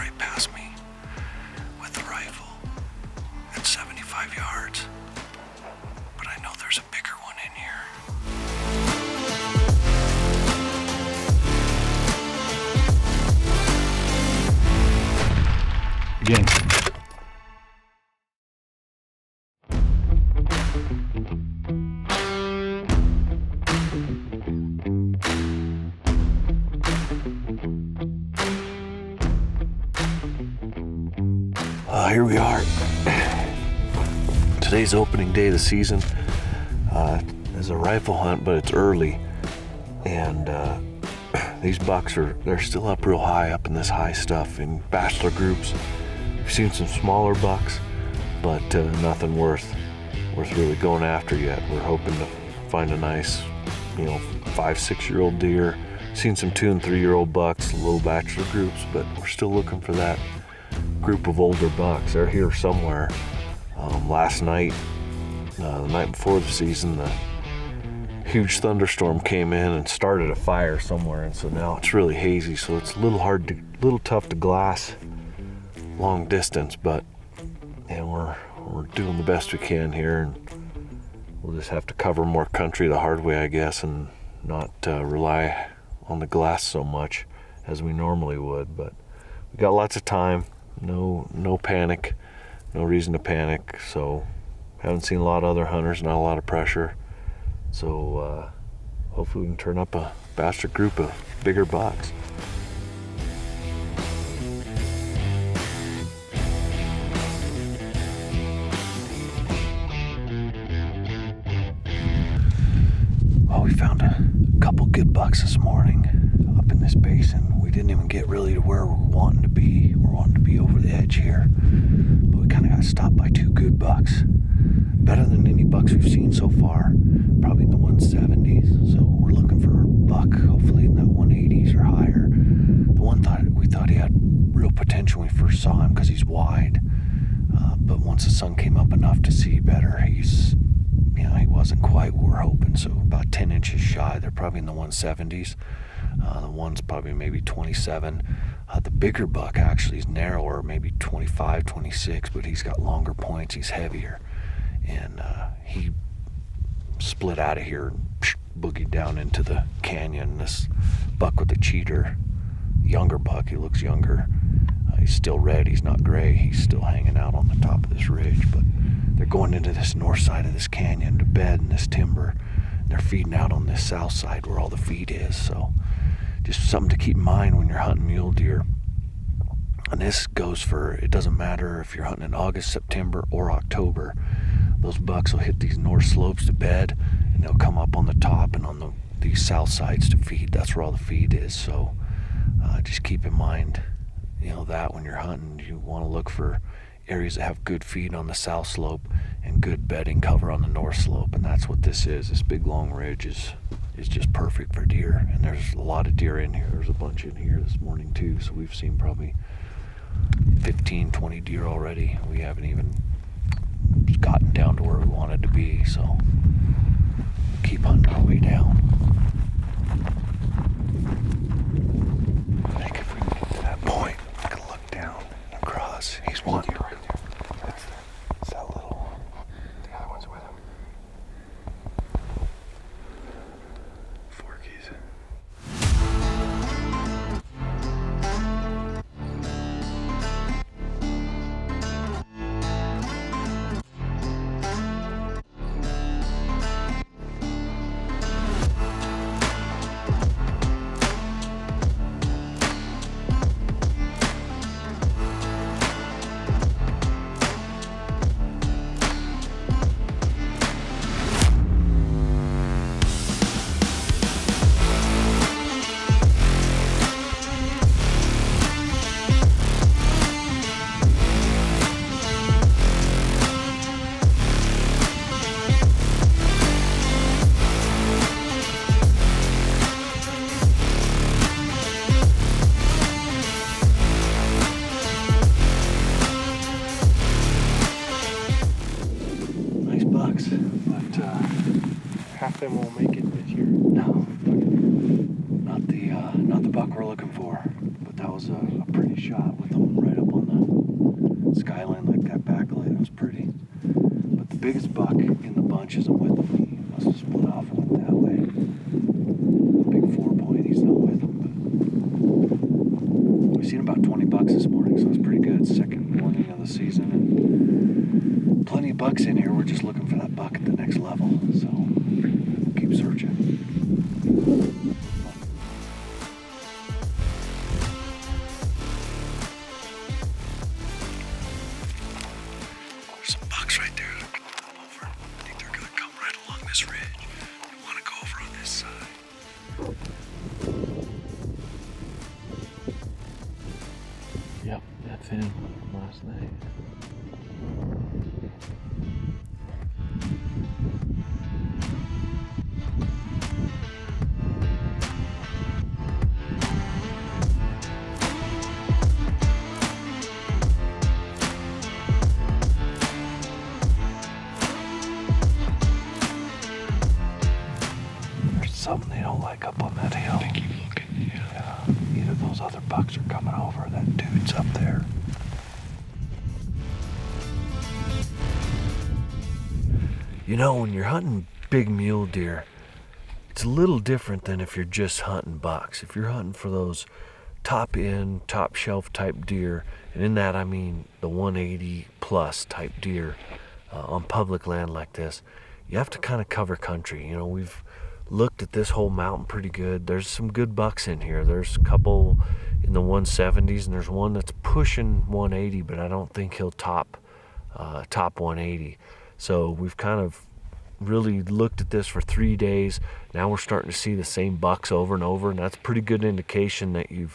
right past me with the rifle at 75 yards. But I know there's a bigger one in here. Again. Here we are. Today's opening day of the season. It's a rifle hunt, but it's early, and these bucks they're still up real high up in this high stuff in bachelor groups. We've seen some smaller bucks, but nothing worth really going after yet. We're hoping to find a nice, 5-6-year-old deer. Seen some 2 and 3-year-old bucks, little bachelor groups, but we're still looking for that group of older bucks. They're here somewhere. Last night, the night before the season, the huge thunderstorm came in and started a fire somewhere, and so now it's really hazy, so it's a little tough to glass long distance, but we're doing the best we can here, and we'll just have to cover more country the hard way, I guess, and not rely on the glass so much as we normally would. But we got lots of time. No panic, no reason to panic. So haven't seen a lot of other hunters, not a lot of pressure. So hopefully we can turn up a bachelor group of bigger bucks. Well, we found a couple good bucks this morning up in this basin. We didn't even get really to where we're wanting to be. We're wanting to be over the edge here, but we kind of got stopped by 2 good bucks. Better than any bucks we've seen so far, probably in the 170s. So we're looking for a buck, hopefully in the 180s or higher. The one we thought he had real potential when we first saw him because he's wide, but once the sun came up enough to see better, he wasn't quite what we're hoping. So about 10 inches shy. They're probably in the 170s. The one's probably maybe 27. The bigger buck actually is narrower, maybe 25, 26, but he's got longer points. He's heavier. And he split out of here and boogied down into the canyon. This buck with the cheater, younger buck, he looks younger. He's still red, he's not gray. He's still hanging out on the top of this ridge, but they're going into this north side of this canyon to bed in this timber. They're feeding out on this south side where all the feed is. So just something to keep in mind when you're hunting mule deer. And this goes for, it doesn't matter if you're hunting in August, September, or October. Those bucks will hit these north slopes to bed, and they'll come up on the top and on these south sides to feed. That's where all the feed is. So just keep in mind, that when you're hunting, you want to look for areas that have good feed on the south slope and good bedding cover on the north slope, and that's what this is. This big long ridge is just perfect for deer, and there's a lot of deer in here. There's a bunch in here this morning too, so we've seen probably 15, 20 deer already. We haven't even gotten down to where we wanted to be, so keep hunting our way down. I think if we get to that point, I can look down and across. He's one. Right there. It's that little. The other one's with him. Forkies. pretty shot with them right up on the skyline, like that backlight. It was pretty. But the biggest buck in the bunch isn't with them. He must have split off and went that way. The big 4-point, he's not with them. But we've seen about 20 bucks this morning, so it's pretty good. Second morning of the season, and plenty of bucks in here. We're just looking for that buck at the next level, so we'll keep searching. There's some bucks right there that are coming over. I think they're going to come right along this ridge. We want to go over on this side. Yep, that's him last night. Something they don't like up on that hill. They keep looking, yeah. Either those other bucks are coming over, or that dude's up there. You know, when you're hunting big mule deer, it's a little different than if you're just hunting bucks. If you're hunting for those top end, top shelf type deer, and in that I mean the 180 plus type deer on public land like this, you have to kind of cover country. You know, we've looked at this whole mountain pretty good. There's some good bucks in here. There's a couple in the 170s, and there's one that's pushing 180, but I don't think he'll top 180. So we've kind of really looked at this for 3 days. Now we're starting to see the same bucks over and over, and that's a pretty good indication that you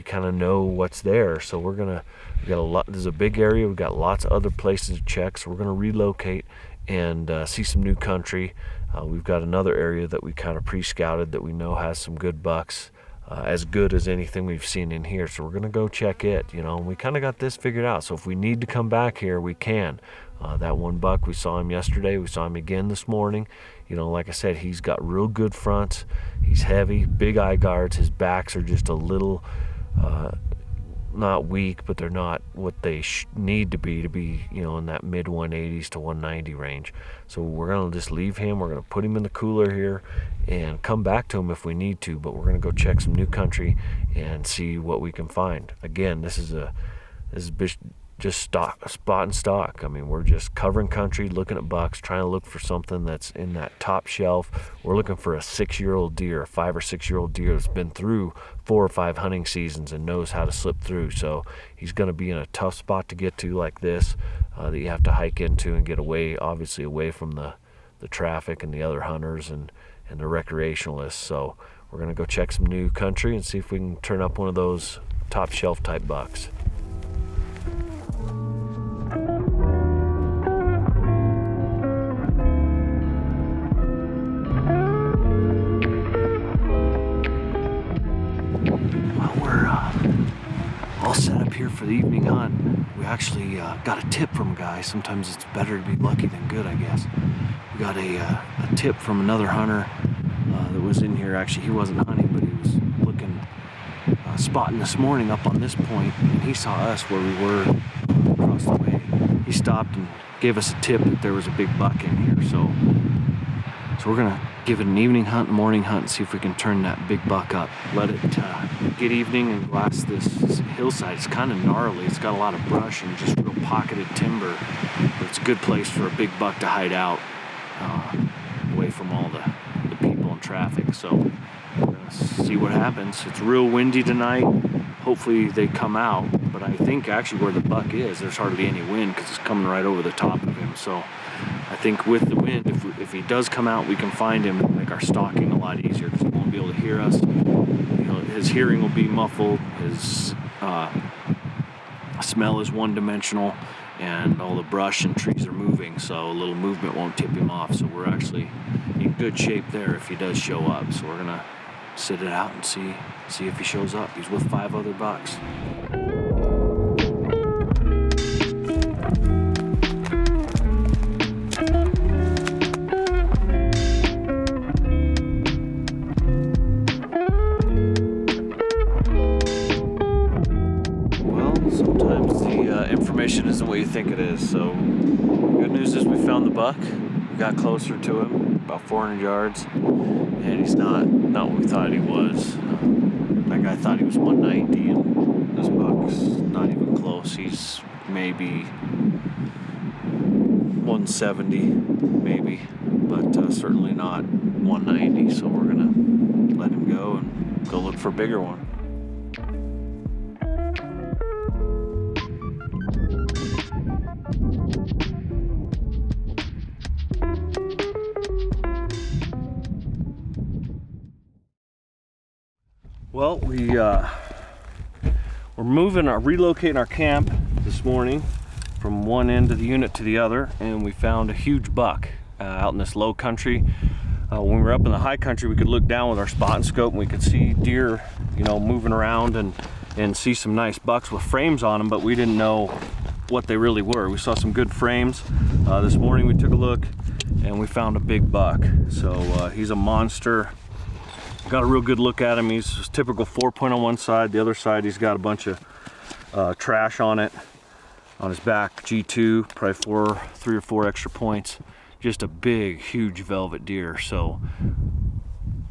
kind of know what's there. So we got a lot. There's a big area. We've got lots of other places to check. So we're gonna relocate and see some new country. We've got another area that we kind of pre-scouted that we know has some good bucks, as good as anything we've seen in here. So we're gonna go check it, and we kind of got this figured out. So if we need to come back here, we can. That one buck, we saw him yesterday. We saw him again this morning. Like I said, he's got real good fronts. He's heavy, big eye guards. His backs are just a little, not weak, but they're not what they need to be in that mid 180s to 190 range. So we're gonna just leave him. We're gonna put him in the cooler here and come back to him if we need to, but we're gonna go check some new country and see what we can find. Again, this is just spot and stock. I mean, we're just covering country, looking at bucks, trying to look for something that's in that top shelf. We're looking for a 6-year-old deer, a 5 or 6-year-old deer that's been through 4 or 5 hunting seasons and knows how to slip through. So he's going to be in a tough spot to get to like this, that you have to hike into and get away, obviously away from the traffic and the other hunters and the recreationalists. So we're going to go check some new country and see if we can turn up one of those top shelf type bucks. All set up here for the evening hunt. We actually got a tip from a guy. Sometimes it's better to be lucky than good, I guess. We got a tip from another hunter that was in here. Actually, he wasn't hunting, but he was looking, spotting this morning up on this point, and he saw us where we were across the way. He stopped and gave us a tip that there was a big buck in here. So we're gonna give it an evening hunt, morning hunt, and see if we can turn that big buck up. Let it get evening and glass this hillside. It's kind of gnarly. It's got a lot of brush and just real pocketed timber. But it's a good place for a big buck to hide out, away from all the people and traffic. So we're gonna see what happens. It's real windy tonight. Hopefully they come out. But I think actually where the buck is, there's hardly any wind because it's coming right over the top of him. So I think with the wind, if he does come out, we can find him and make our stalking a lot easier because he won't be able to hear us. His hearing will be muffled. His smell is one-dimensional, and all the brush and trees are moving, so a little movement won't tip him off. So we're actually in good shape there if he does show up. So we're gonna sit it out and see if he shows up. He's with 5 other bucks. information isn't what you think it is. So good news is we found the buck. We got closer to him, about 400 yards, and he's not what we thought he was. That guy thought he was 190, and this buck's not even close. He's maybe 170, maybe, but certainly not 190. So we're gonna let him go and go look for a bigger one. Well, we're relocating our camp this morning from one end of the unit to the other, and we found a huge buck out in this low country. When we were up in the high country, we could look down with our spot and scope, and we could see deer, moving around and see some nice bucks with frames on them, but we didn't know what they really were. We saw some good frames. This morning we took a look and we found a big buck. So he's a monster. Got a real good look at him. He's a typical 4-point on one side. The other side, he's got a bunch of trash on it. On his back, G2, probably 3 or 4 extra points. Just a big, huge velvet deer. So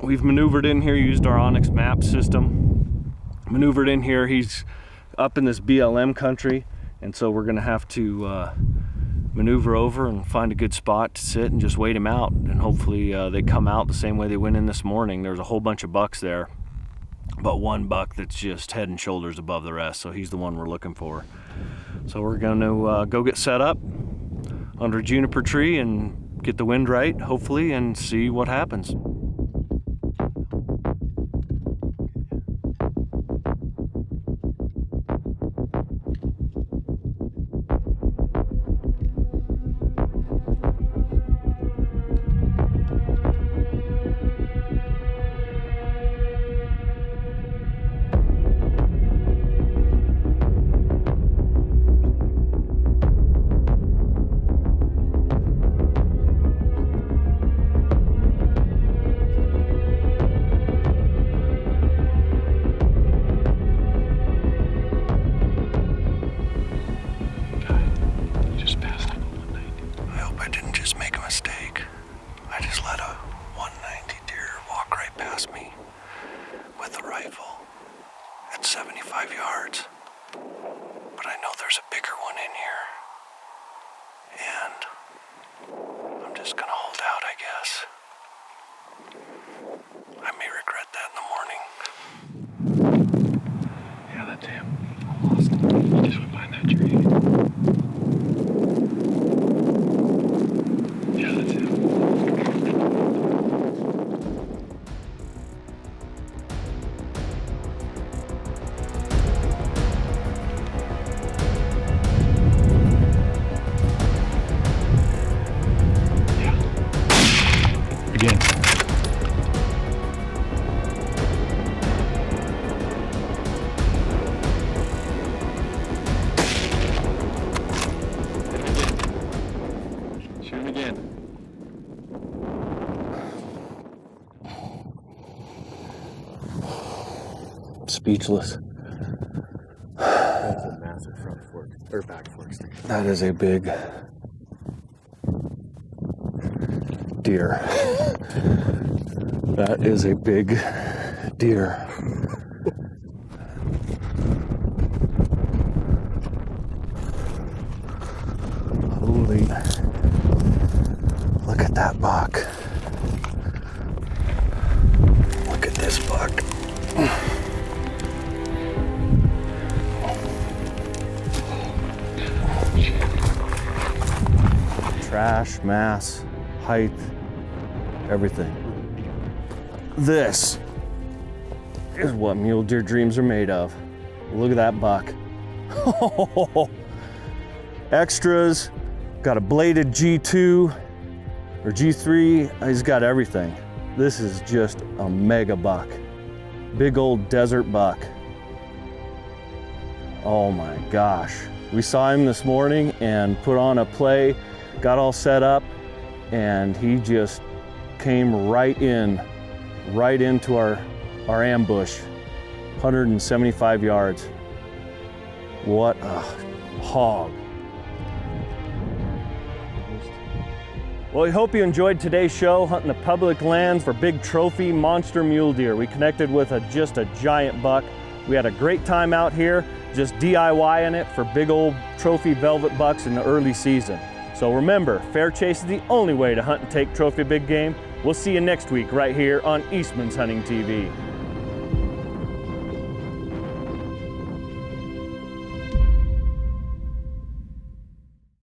we've maneuvered in here, used our Onyx map system. Maneuvered in here. He's up in this BLM country, and so we're gonna have to maneuver over and find a good spot to sit and just wait him out, and hopefully they come out the same way they went in this morning. There's a whole bunch of bucks there, but one buck that's just head and shoulders above the rest, so he's the one we're looking for. So we're gonna go get set up under a juniper tree and get the wind right, hopefully, and see what happens. At 75 yards, but I know there's a bigger one in here, and I'm just gonna hold out, I guess. I may regret that in the morning. Yeah, that's him. I lost him. He just went behind that tree. Yeah, that's him. Again. Shoot him again. Speechless. That's a massive front fork, or back fork stick. That is a big deer. That is a big deer. Holy, look at that buck. Look at this buck. Trash, mass, height, everything. This is what mule deer dreams are made of. Look at that buck. Extras, got a bladed G2 or G3. He's got everything. This is just a mega buck. Big old desert buck. Oh my gosh. We saw him this morning and put on a play, got all set up, and he just came right into our ambush, 175 yards. What a hog. Well, we hope you enjoyed today's show, hunting the public lands for big trophy monster mule deer. We connected with just a giant buck. We had a great time out here, just DIYing it for big old trophy velvet bucks in the early season. So remember, fair chase is the only way to hunt and take trophy big game. We'll see you next week right here on Eastman's Hunting TV.